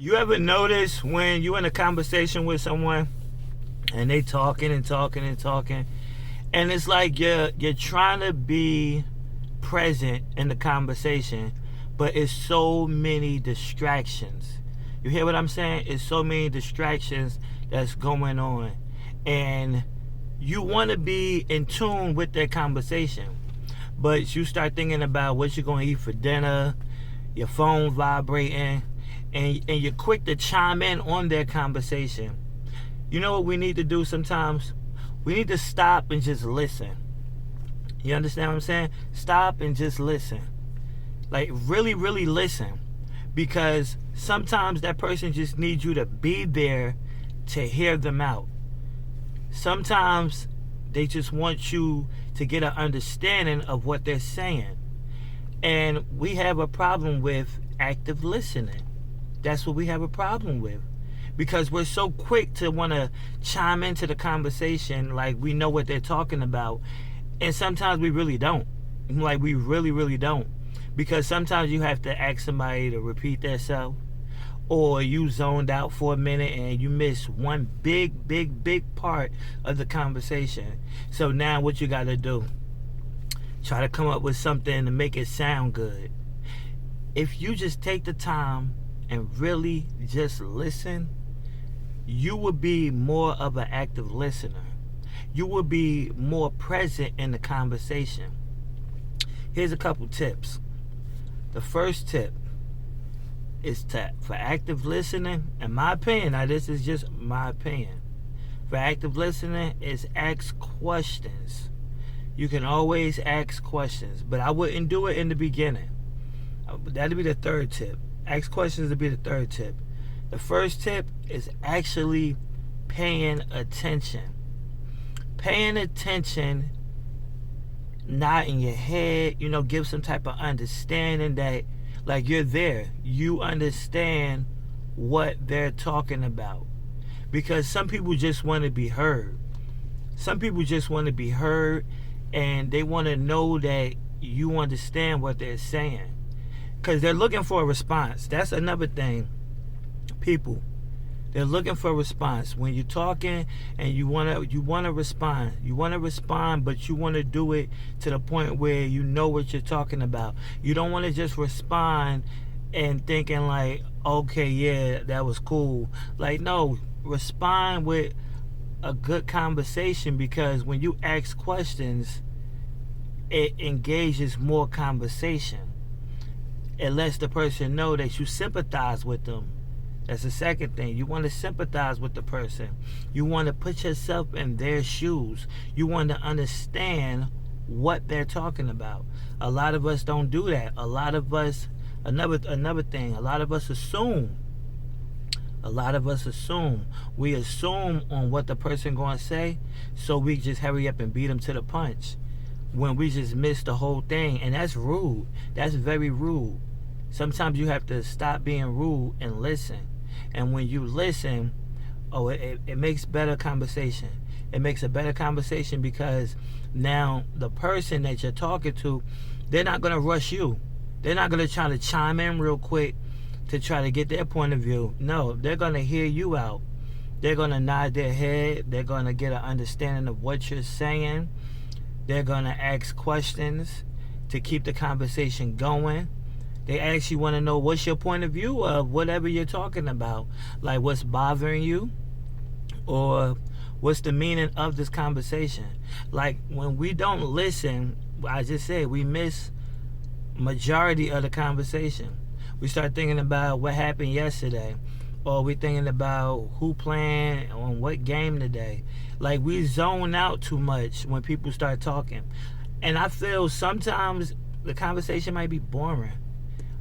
You ever notice when you're in a conversation with someone and they talking and talking and talking, and it's like you're trying to be present in the conversation, but it's so many distractions. You hear what I'm saying? It's so many distractions that's going on, and you want to be in tune with that conversation, but you start thinking about what you're going to eat for dinner, your phone vibrating, and you're quick to chime in on their conversation. You know what we need to do sometimes? We need to stop and just listen. You understand what I'm saying? Stop and just listen. Like, really, really listen. Because sometimes that person just needs you to be there to hear them out. Sometimes they just want you to get an understanding of what they're saying. And we have a problem with active listening. That's what we have a problem with. Because we're so quick to want to chime into the conversation like we know what they're talking about. And sometimes we really don't. Like, we really, really don't. Because sometimes you have to ask somebody to repeat themselves. Or you zoned out for a minute and you missed one big, big, big part of the conversation. So now what you got to do? Try to come up with something to make it sound good. If you just take the time and really just listen, you will be more of an active listener. You will be more present in the conversation. Here's a couple tips. The first tip is for active listening, in my opinion, now this is just my opinion, for active listening is ask questions. You can always ask questions, but I wouldn't do it in the beginning. That'd be the third tip. Ask questions would be the third tip. The first tip is actually paying attention. Paying attention, not in your head, give some type of understanding that, like, you're there. You understand what they're talking about. Because some people just want to be heard. Some people just want to be heard, and they want to know that you understand what they're saying. Because they're looking for a response. That's another thing. People, they're looking for a response. When you're talking and you want to respond. You want to respond, but you want to do it to the point where you know what you're talking about. You don't want to just respond and thinking like, okay, yeah, that was cool. Like, no, respond with a good conversation, because when you ask questions, it engages more conversation. It lets the person know that you sympathize with them. That's the second thing. You want to sympathize with the person. You want to put yourself in their shoes. You want to understand what they're talking about. A lot of us don't do that. A lot of us, another thing, a lot of us assume. We assume on what the person going to say, so we just hurry up and beat them to the punch when we just miss the whole thing. And that's rude. That's very rude. Sometimes you have to stop being rude and listen. And when you listen, it makes better conversation. It makes a better conversation because now the person that you're talking to, they're not going to rush you. They're not going to try to chime in real quick to try to get their point of view. No, they're going to hear you out. They're going to nod their head. They're going to get an understanding of what you're saying. They're going to ask questions to keep the conversation going. They actually want to know what's your point of view of whatever you're talking about. Like, what's bothering you? Or what's the meaning of this conversation? Like, when we don't listen, I just said, we miss majority of the conversation. We start thinking about what happened yesterday. Or we thinking about who playing on what game today. Like, we zone out too much when people start talking. And I feel sometimes the conversation might be boring.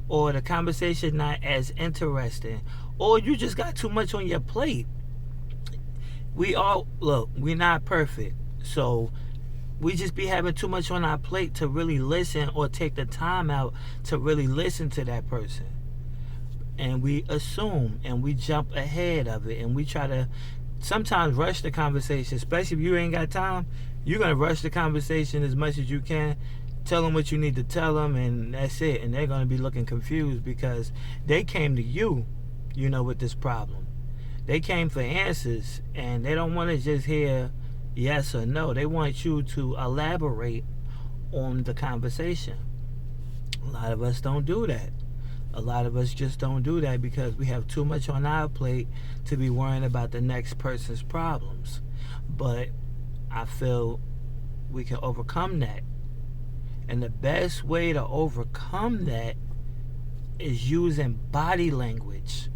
Or the conversation not as interesting. Or you just got too much on your plate. We're not perfect. So we just be having too much on our plate to really listen or take the time out to really listen to that person. And we assume and we jump ahead of it, and we try to sometimes rush the conversation, especially if you ain't got time. You're going to rush the conversation as much as you can. Tell them what you need to tell them, and that's it. And they're going to be looking confused because they came to you with this problem. They came for answers, and they don't want to just hear yes or no. They want you to elaborate on the conversation. A lot of us don't do that. A lot of us just don't do that because we have too much on our plate to be worrying about the next person's problems. But I feel we can overcome that. And the best way to overcome that is using body language.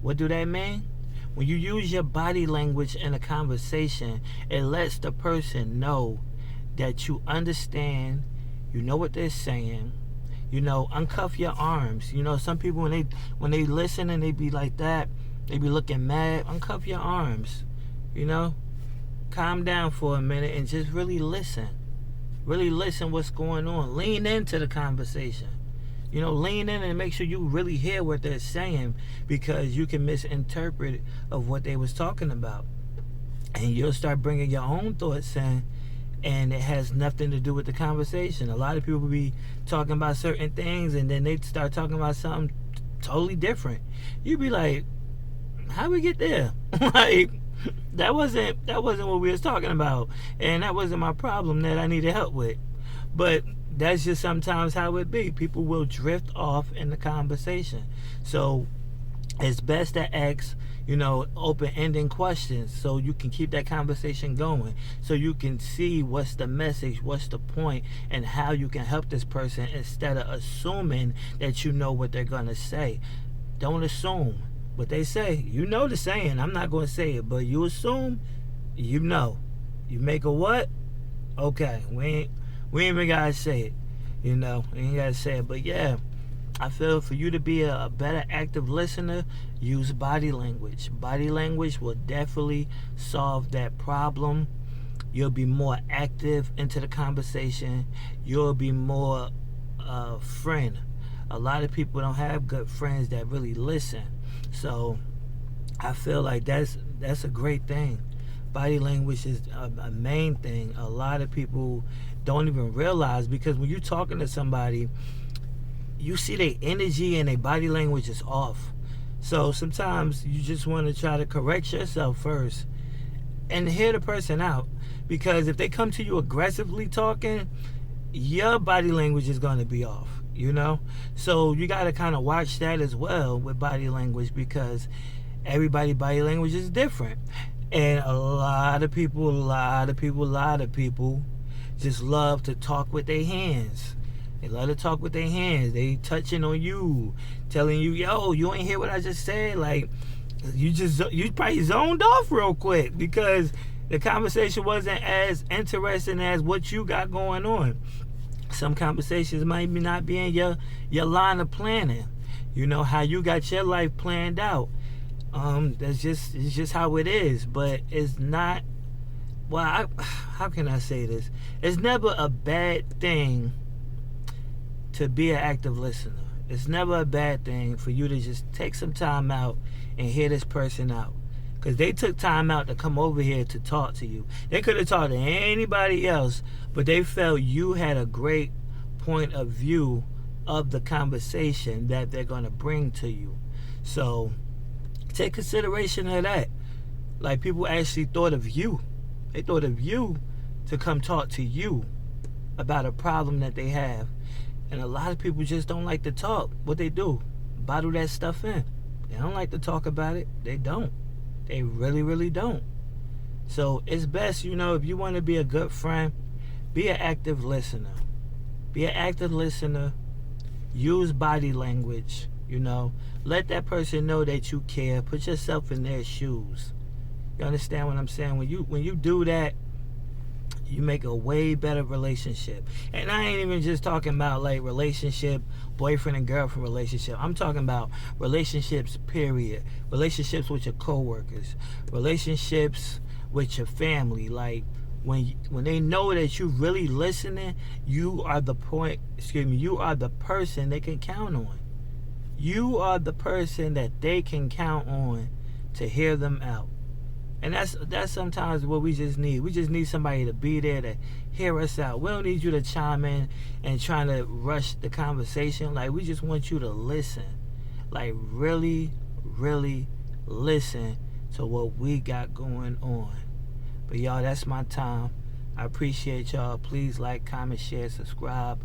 What do that mean? When you use your body language in a conversation, it lets the person know that you understand, you know what they're saying. Uncuff your arms. Some people when they listen and they be like that, they be looking mad. Uncuff your arms. Calm down for a minute and just really listen. Really listen what's going on. Lean into the conversation. Lean in and make sure you really hear what they're saying, because you can misinterpret of what they was talking about. And you'll start bringing your own thoughts in, and it has nothing to do with the conversation. A lot of people be talking about certain things, and then they start talking about something totally different. You be like, how we get there? Like, that wasn't what we was talking about, and that wasn't my problem that I needed help with. But that's just sometimes how it be. People will drift off in the conversation. So it's best to ask, open-ending questions so you can keep that conversation going, so you can see what's the message, what's the point, and how you can help this person instead of assuming that you know what they're going to say. Don't assume what they say. You know the saying. I'm not going to say it, but you assume, you make a what? Okay, we ain't even got to say it. We ain't got to say it. But yeah, I feel for you to be a better active listener, use body language. Body language will definitely solve that problem. You'll be more active into the conversation. You'll be more friend. A lot of people don't have good friends that really listen. So I feel like that's a great thing. Body language is a main thing. A lot of people don't even realize, because when you're talking to somebody, you see their energy and their body language is off. So sometimes you just want to try to correct yourself first and hear the person out, because if they come to you aggressively talking, your body language is going to be off. So you got to kind of watch that as well with body language, because everybody's body language is different. And a lot of people just love to talk with their hands. They love to talk with their hands. They touching on you, telling you, yo, you ain't hear what I just said. Like, you probably zoned off real quick because the conversation wasn't as interesting as what you got going on. Some conversations might not be in your line of planning. How you got your life planned out. It's just how it is. But it's not. Well, how can I say this? It's never a bad thing to be an active listener. It's never a bad thing for you to just take some time out and hear this person out. Because they took time out to come over here to talk to you. They could have talked to anybody else, but they felt you had a great point of view of the conversation that they're going to bring to you. So take consideration of that. Like, people actually thought of you. They thought of you to come talk to you about a problem that they have. And a lot of people just don't like to talk. What they do? Bottle that stuff in. They don't like to talk about it. They don't. They really, really don't. So it's best, if you want to be a good friend, be an active listener. Be an active listener. Use body language. Let that person know that you care. Put yourself in their shoes. You understand what I'm saying? When you do that, you make a way better relationship. And I ain't even just talking about like relationship, boyfriend and girlfriend relationship. I'm talking about relationships, period. Relationships with your coworkers, relationships with your family. Like, when they know that you really listening, you are the person they can count on. You are the person that they can count on to hear them out. And that's sometimes what we just need. We just need somebody to be there to hear us out. We don't need you to chime in and trying to rush the conversation. Like, we just want you to listen. Like, really, really listen to what we got going on. But y'all, that's my time. I appreciate y'all. Please like, comment, share, subscribe.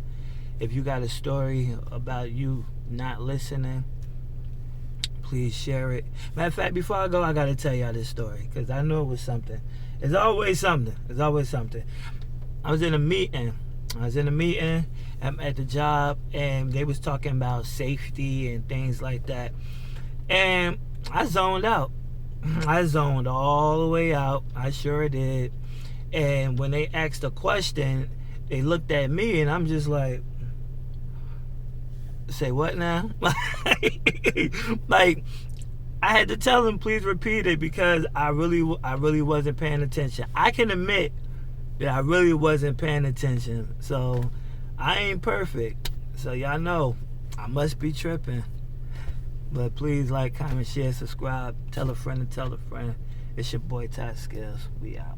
If you got a story about you not listening, please share it. Matter of fact, before I go, I got to tell y'all this story because I know it was something. It's always something. I was in a meeting. At the job, and they was talking about safety and things like that. And I zoned out. I zoned all the way out. I sure did. And when they asked a question, they looked at me, and I'm just like, say what now? Like, I had to tell them, please repeat it, because I really wasn't paying attention. I can admit that I really wasn't paying attention. So I ain't perfect. So y'all know I must be tripping. But please like, comment, share, subscribe. Tell a friend to tell a friend. It's your boy Ty Skills. We out.